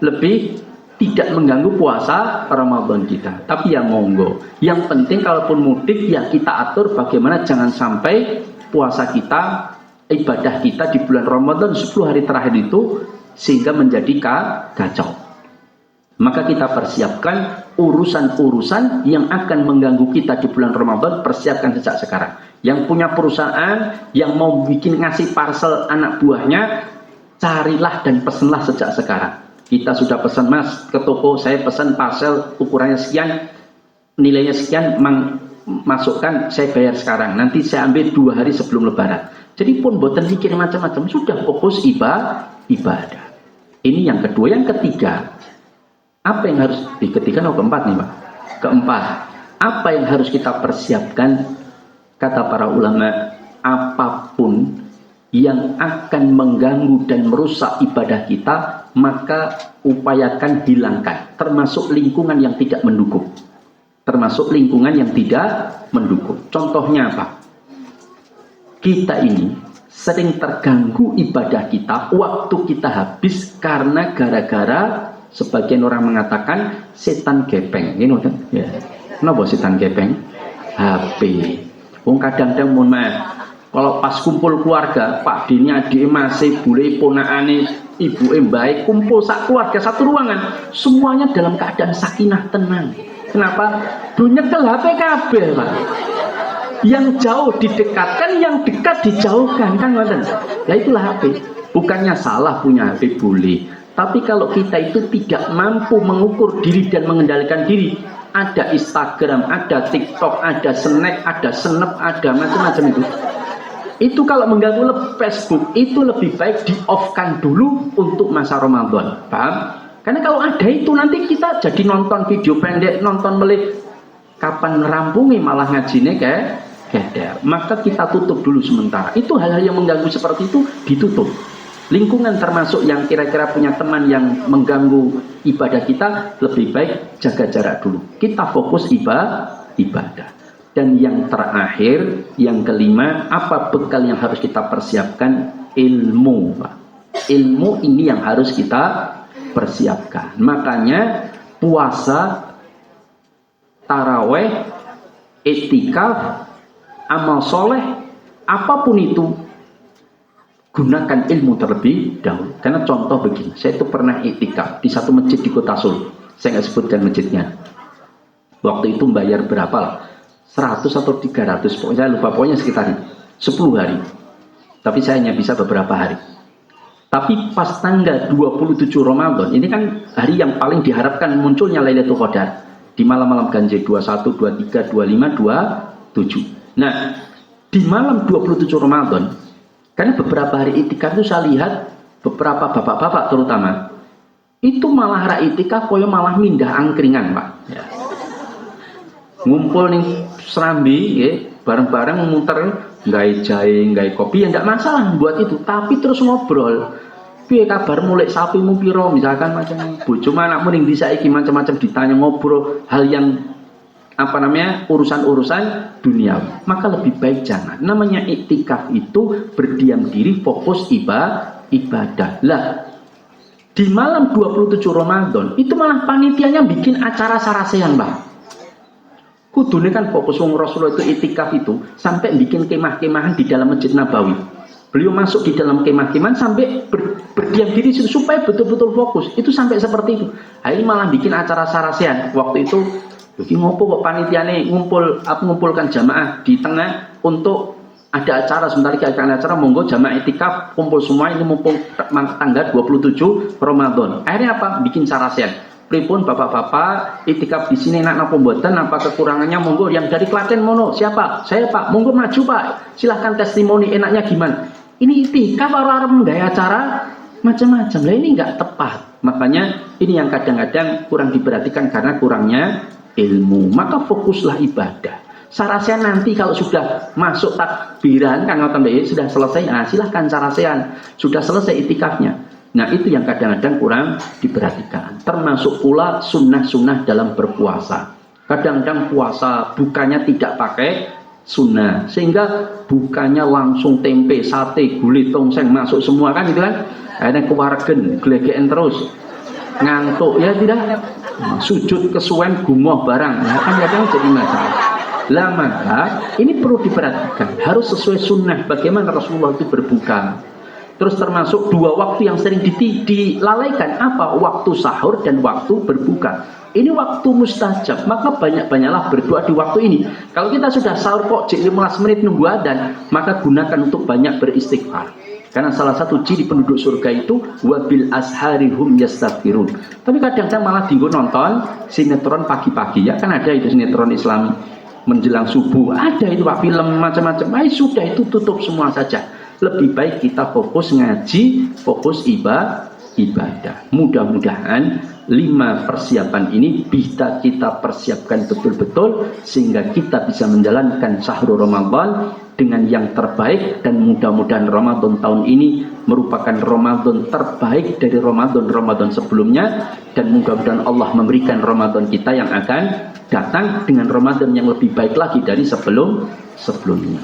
lebih tidak mengganggu puasa Ramadan kita. Tapi yang monggo, yang penting kalaupun mudik ya kita atur bagaimana jangan sampai puasa kita, ibadah kita di bulan Ramadan 10 hari terakhir itu sehingga menjadi kacau. Maka kita persiapkan urusan-urusan yang akan mengganggu kita di bulan Ramadan, persiapkan sejak sekarang. Yang punya perusahaan, yang mau ngasih parcel anak buahnya, carilah dan pesenlah sejak sekarang. Kita sudah pesan Mas ke toko, saya pesan parcel ukurannya sekian, nilainya sekian, masukkan, saya bayar sekarang. Nanti saya ambil 2 hari sebelum lebaran. Jadi pun boten mikir macam-macam, sudah fokus ibadah. Ini yang kedua. Yang ketiga, apa yang harus ketiga atau keempat nih Pak? Keempat, apa yang harus kita persiapkan? Kata para ulama, apapun yang akan mengganggu dan merusak ibadah kita, maka upayakan hilangkan. Termasuk lingkungan yang tidak mendukung. Contohnya apa? Kita ini sering terganggu ibadah kita, waktu kita habis karena gara-gara sebagian orang mengatakan setan gepeng. Ini ya. Kenapa setan gepeng? HP. Wong kadang-kadang mohon maaf, kalau pas kumpul keluarga, Pak Dini adik masih bule ponakane ibu baik kumpul sak keluarga satu ruangan, semuanya dalam keadaan sakinah tenang. Kenapa? Nyekel HP kabeh, Pak. Yang jauh didekatkan, yang dekat dijauhkan, kan ngoten. Lah itulah HP. Bukannya salah punya HP, boleh. Tapi kalau kita itu tidak mampu mengukur diri dan mengendalikan diri, ada Instagram, ada TikTok, ada Snack, ada Snap, ada macam-macam itu kalau mengganggu Facebook, itu lebih baik di-off-kan dulu untuk masa Ramadan. Paham? Karena kalau ada itu nanti kita jadi nonton video pendek, nonton melih, kapan merampungi malah ngajine kayak maka kita tutup dulu sementara. Itu hal-hal yang mengganggu seperti itu ditutup. Lingkungan termasuk yang kira-kira punya teman yang mengganggu ibadah kita, lebih baik jaga jarak dulu. Kita fokus ibadah. Dan yang terakhir, yang kelima, apa bekal yang harus kita persiapkan? Ilmu, Pak. Ilmu ini yang harus kita persiapkan. Makanya puasa, taraweh, iktikaf, amal soleh, apapun itu, gunakan ilmu terlebih dahulu. Karena contoh begini, saya itu pernah iktikaf di satu masjid di Kota Solo. Saya nggak sebutkan masjidnya. Waktu itu bayar berapa lah? 100 atau 300, pokoknya saya lupa, pokoknya sekitar 10 hari. Tapi saya hanya bisa beberapa hari. Tapi pas tanggal 27 Ramadan, ini kan hari yang paling diharapkan munculnya Lailatul Qadar. Di malam-malam ganjil 21, 23, 25, 27. Nah, di malam 27 Ramadan, karena beberapa hari itikaf itu saya lihat beberapa bapak-bapak terutama itu malah itikaf koyo malah mindah angkringan, Pak. Ya. Ngumpul nih serambi, ya, bareng-bareng muter, nggak jahe, nggak kopi, ya nggak masalah buat itu. Tapi terus ngobrol, piye kabar mulai sapimu piro, misalkan macam bojo anakmu ning bisa iki macam-macam ditanya, ngobrol hal yang urusan-urusan dunia. Maka lebih baik jangan. Namanya iktikaf itu berdiam diri, fokus ibadah. Lah, di malam 27 Ramadan itu malah panitianya bikin acara sarasehan, Bang. Kudune kan fokus wong Rasulullah itu iktikaf itu sampai bikin kemah-kemahan di dalam Masjid Nabawi. Beliau masuk di dalam kemah-kemahan sampai berdiam diri supaya betul-betul fokus. Itu sampai seperti itu. Ini malah bikin acara sarasehan. Waktu itu iki ngopo kok panitiane ngumpulkan jamaah di tengah untuk ada acara, sebentar lagi akan acara, monggo jamaah iktikaf kumpul semua ini mumpung tanggal 27 Ramadan. Akhirnya apa? Bikin sarasehan. Pripun bapak-bapak iktikaf di sini nak napa mboten, apa kekurangannya, monggo yang dari Klaten mono siapa? Saya Pak, monggo maju Pak, silahkan testimoni enaknya gimana. Ini iktikaf arep gaya acara macam-macam. Lah ini enggak tepat. Makanya ini yang kadang-kadang kurang diperhatikan karena kurangnya ilmu. Maka fokuslah ibadah. Sarasehan nanti kalau sudah masuk takbiran kan ngoten sudah selesai, silahkan sarasehan. Sudah selesai iktikafnya. Nah itu yang kadang-kadang kurang diperhatikan. Termasuk pula sunnah-sunnah dalam berpuasa. Kadang-kadang puasa bukannya tidak pakai sunnah, sehingga bukannya langsung tempe, sate, gulai, tongseng masuk semua kan gitu kan. Akhirnya kewargen, glegeken terus, ngantuk ya tidak, sujud kesuwen gumoh barang. Nah kan kadang jadi masalah. Lah maka ini perlu diperhatikan, harus sesuai sunnah bagaimana Rasulullah itu berbuka. Terus termasuk dua waktu yang sering dilalaikan, apa? Waktu sahur dan waktu berbuka. Ini waktu mustajab, maka banyak-banyaklah berdoa di waktu ini. Kalau kita sudah sahur kok 15 menit nunggu adzan, maka gunakan untuk banyak beristighfar. Karena salah satu ciri penduduk surga itu wabil asharihum yastaghfirun. Tapi kadang-kadang malah dienggo nonton sinetron pagi-pagi, ya kan ada itu sinetron Islam menjelang subuh, ada itu Pak, film macam-macam. Sudah itu tutup semua saja. Lebih baik kita fokus ngaji, fokus ibadah. Mudah-mudahan 5 persiapan ini bisa kita persiapkan betul-betul sehingga kita bisa menjalankan syahrul Ramadan dengan yang terbaik, dan mudah-mudahan Ramadan tahun ini merupakan Ramadan terbaik dari Ramadan sebelumnya, dan mudah-mudahan Allah memberikan Ramadan kita yang akan datang dengan Ramadan yang lebih baik lagi dari sebelumnya.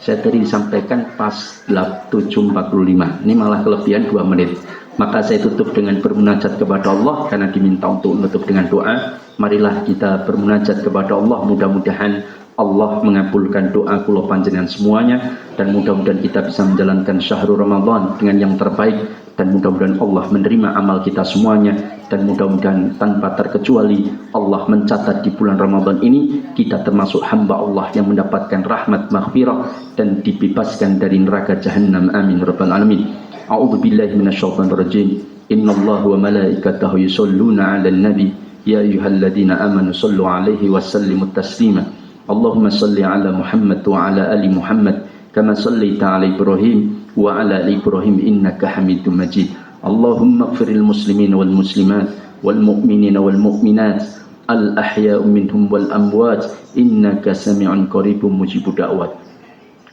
Saya tadi disampaikan pas 7.45, ini malah kelebihan 2 menit. Maka saya tutup dengan bermunajat kepada Allah karena diminta untuk menutup dengan doa. Marilah kita bermunajat kepada Allah, mudah-mudahan Allah mengabulkan doa kula panjenengan semuanya, dan mudah-mudahan kita bisa menjalankan syahrul Ramadan dengan yang terbaik dan mudah-mudahan Allah menerima amal kita semuanya, dan mudah-mudahan tanpa terkecuali Allah mencatat di bulan Ramadan ini kita termasuk hamba Allah yang mendapatkan rahmat maghfirah dan dibebaskan dari neraka jahanam. Amin rabbal alamin. A'udzu billahi minasyaitonir rajim. Innallaha wa malaikatahu yusholluna 'alan nabi ya ayyuhalladzina amanu shallu 'alaihi wa sallimu taslima. Allahumma shalli 'ala Muhammad wa 'ala ali Muhammad kama shallaita 'ala Ibrahim wa 'ala ali Ibrahim innaka Hamidum Majid. Allahumma ighfiril muslimin wal muslimat wal mu'minina wal mu'minat al ahya'u minhum wal amwat innaka sami'un qaribun mujibud da'wat.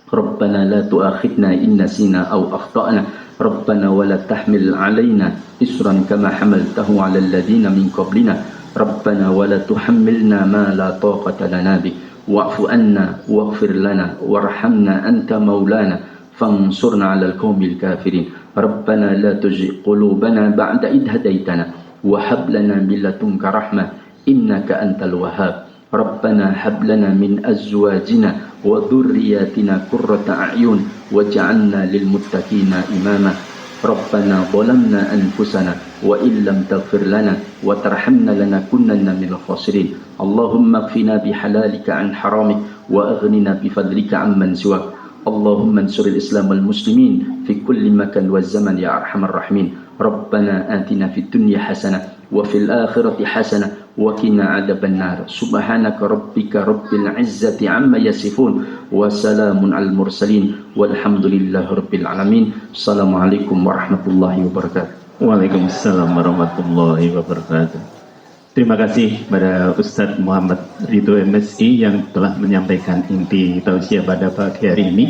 Rabbana la tu'akhidna in nasina aw akhtana. Rabbana wa la tahmil 'alaina isran kama hamaltahu 'alal ladzina min qablina. Rabbana wa la tuhammilna ma la taqata lana bih. Wa'fu anna waghfir lana warhamna anta maulana fansurna 'alal qaumil kafirin. Rabbana la tuzigh qulubana ba'da idh hadaitana wa hab lana min ladunka rahmah innaka antal wahhab. Rabbana hab lana min azwajina wa dhurriyyatina qurrata a'yun waj'alna lil muttaqina imama. Rabbana zalamna anfusana wa illam taghfir lana wa tarhamna lanakunanna minal khasirin. Allahumma kfina bihalalika an haramik wa aghnina bifadlika amman siwak. Allahumma ansuril Islam wal muslimin fi kulli makan wa zaman ya arhamar rahimin. Rabbana atina fid dunya hasanah wa fil akhirati hasanah wa qina adzabannar. Subhanaka rabbika rabbil izzati amma yasifun wa salamun al mursalin walhamdulillahi rabbil alamin. Assalamualaikum warahmatullahi wabarakatuh. Waalaikumsalam warahmatullahi wabarakatuh. Terima kasih pada Ustadz Muhammad Ridho MSI yang telah menyampaikan inti tausiah pada pagi hari ini.